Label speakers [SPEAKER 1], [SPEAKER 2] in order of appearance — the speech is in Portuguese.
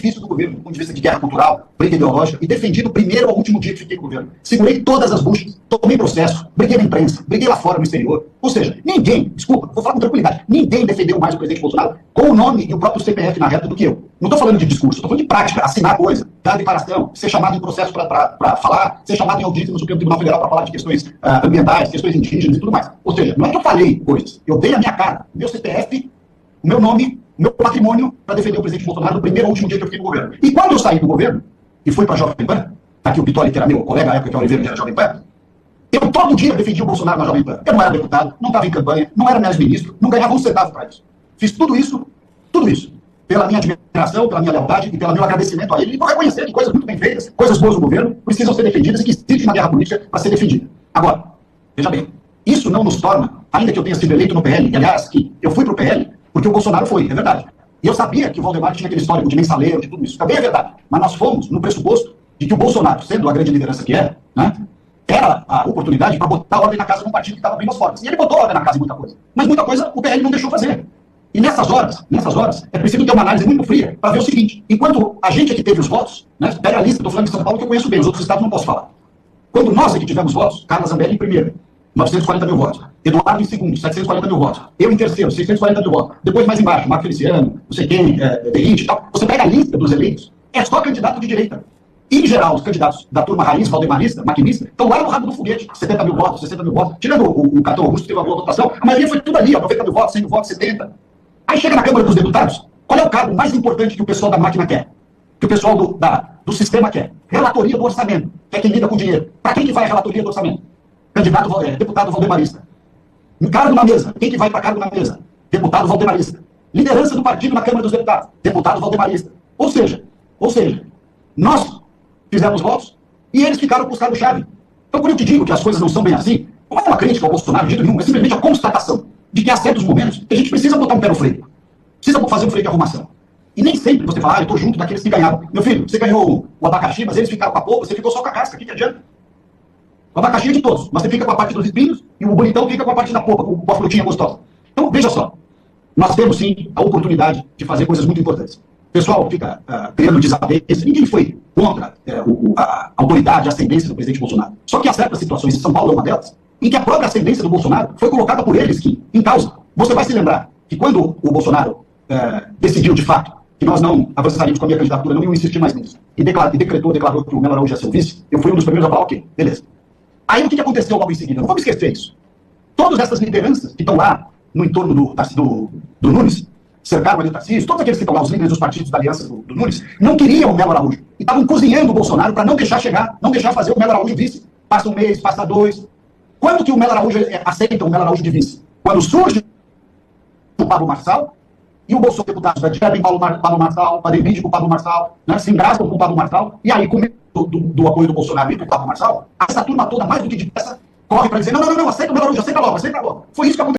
[SPEAKER 1] difícil do governo, do ponto de vista de guerra cultural, briga ideológica, e defendi do primeiro ao último dia que fiquei no governo. Segurei todas as buchas, tomei processo, briguei na imprensa, briguei lá fora, no exterior. Ou seja, ninguém, desculpa, vou falar com tranquilidade, ninguém defendeu mais o presidente Bolsonaro com o nome e o próprio CPF na reta do que eu. Não estou falando de discurso, estou falando de prática, assinar coisa, dar declaração, ser chamado em processo para falar, ser chamado em audiência no Supremo Tribunal Federal para falar de questões ambientais, questões indígenas e tudo mais. Ou seja, não é que eu falei coisas, eu dei a minha cara, meu CPF, o meu nome, o meu patrimônio para defender o presidente Bolsonaro no primeiro ao último dia que eu fiquei no governo. E quando eu saí do governo, e fui para a Jovem Pan, tá aqui o Pitoli, que era meu colega na época, que o Oliveira, que era Jovem Pan, eu todo dia defendia o Bolsonaro na Jovem Pan. Eu não era deputado, não estava em campanha, não era mais ministro, não ganhava um centavo para isso. Fiz tudo isso, pela minha admiração, pela minha lealdade e pelo meu agradecimento a ele, e por reconhecer que coisas muito bem feitas, coisas boas do governo, precisam ser defendidas e que existe uma guerra política para ser defendida. Agora, veja bem, isso não nos torna, ainda que eu tenha sido eleito no PL, e aliás, que eu fui para o PL, porque o Bolsonaro foi, é verdade. E eu sabia que o Valdemar tinha aquele histórico de mensaleiro, de tudo isso, também é verdade. Mas nós fomos no pressuposto de que o Bolsonaro, sendo a grande liderança que é, né, era a oportunidade para botar ordem na casa de um partido que estava bem nas formas. E ele botou ordem na casa em muita coisa. Mas muita coisa o PL não deixou fazer. E nessas horas, é preciso ter uma análise muito fria para ver o seguinte: enquanto a gente aqui teve os votos, né, pega a lista, estou falando de São Paulo que eu conheço bem, os outros estados não posso falar. Quando nós aqui tivemos votos, Carla Zambelli em primeiro, 940 mil votos. Eduardo em segundo, 740 mil votos. Eu em terceiro, 640 mil votos. Depois mais embaixo, Marco Feliciano, não sei quem, Derrite e tal. Você pega a lista dos eleitos, é só candidato de direita. E, em geral, os candidatos da turma raiz, valdemarista, maquinista, estão lá no rabo do foguete. 70 mil votos, 60 mil votos. Tirando o Catão Augusto, que teve uma boa votação, a maioria foi tudo ali, ó, 90 mil votos, 100 mil votos, 70. Aí chega na Câmara dos Deputados, qual é o cargo mais importante que o pessoal da máquina quer? Que o pessoal do sistema quer? Relatoria do orçamento, que é quem lida com dinheiro. Para quem que vai a relatoria do orçamento? Candidato, deputado valdemarista. Cargo na mesa. Quem que vai para cargo na mesa? Deputado valdemarista. Liderança do partido na Câmara dos Deputados. Deputado valdemarista. Ou seja, nós fizemos votos e eles ficaram com os cargos-chave. Então, quando eu te digo que as coisas não são bem assim, não é uma crítica ao Bolsonaro, de jeito nenhum, é simplesmente a constatação de que há certos momentos que a gente precisa botar um pé no freio. Precisa fazer um freio de arrumação. E nem sempre você fala, eu estou junto daqueles que ganhavam. Meu filho, você ganhou o abacaxi, mas eles ficaram com a polpa, você ficou só com a casca. O que adianta? O abacaxi é de todos, mas você fica com a parte dos espinhos e o bonitão fica com a parte da polpa, com a frutinha gostosa. Então, veja só. Nós temos, sim, a oportunidade de fazer coisas muito importantes. O pessoal fica criando desavença. Ninguém foi contra a autoridade, a ascendência do presidente Bolsonaro. Só que há certas situações, e São Paulo é uma delas, em que a própria ascendência do Bolsonaro foi colocada por eles em causa. Você vai se lembrar que quando o Bolsonaro decidiu, de fato, que nós não avançaríamos com a minha candidatura, não iam insistir mais nisso, e declarou que o Melo Araújo ia ser o vice, eu fui um dos primeiros a falar, ok, beleza. Aí o que aconteceu logo em seguida? Não vamos esquecer isso. Todas essas lideranças que estão lá no entorno do Nunes, cercaram ali o Tarcísio, todos aqueles que estão lá, os líderes dos partidos da aliança do Nunes, não queriam o Melo Araújo. E estavam cozinhando o Bolsonaro para não deixar chegar, não deixar fazer o Melo Araújo vice. Passa um mês, passa dois. Quando que o Melo Araújo aceita o Melo Araújo de vice? Quando surge o Pablo Marçal e o Bolsonaro deputados recebem Pablo Marçal, fazem vídeo com o Pablo Marçal, né, se engraçam com o Pablo Marçal, e aí, com medo do apoio do Bolsonaro e do Pablo Marçal, essa turma toda, mais do que depressa, corre para dizer, não, aceita o Melo Araújo, aceita logo. Foi isso que aconteceu.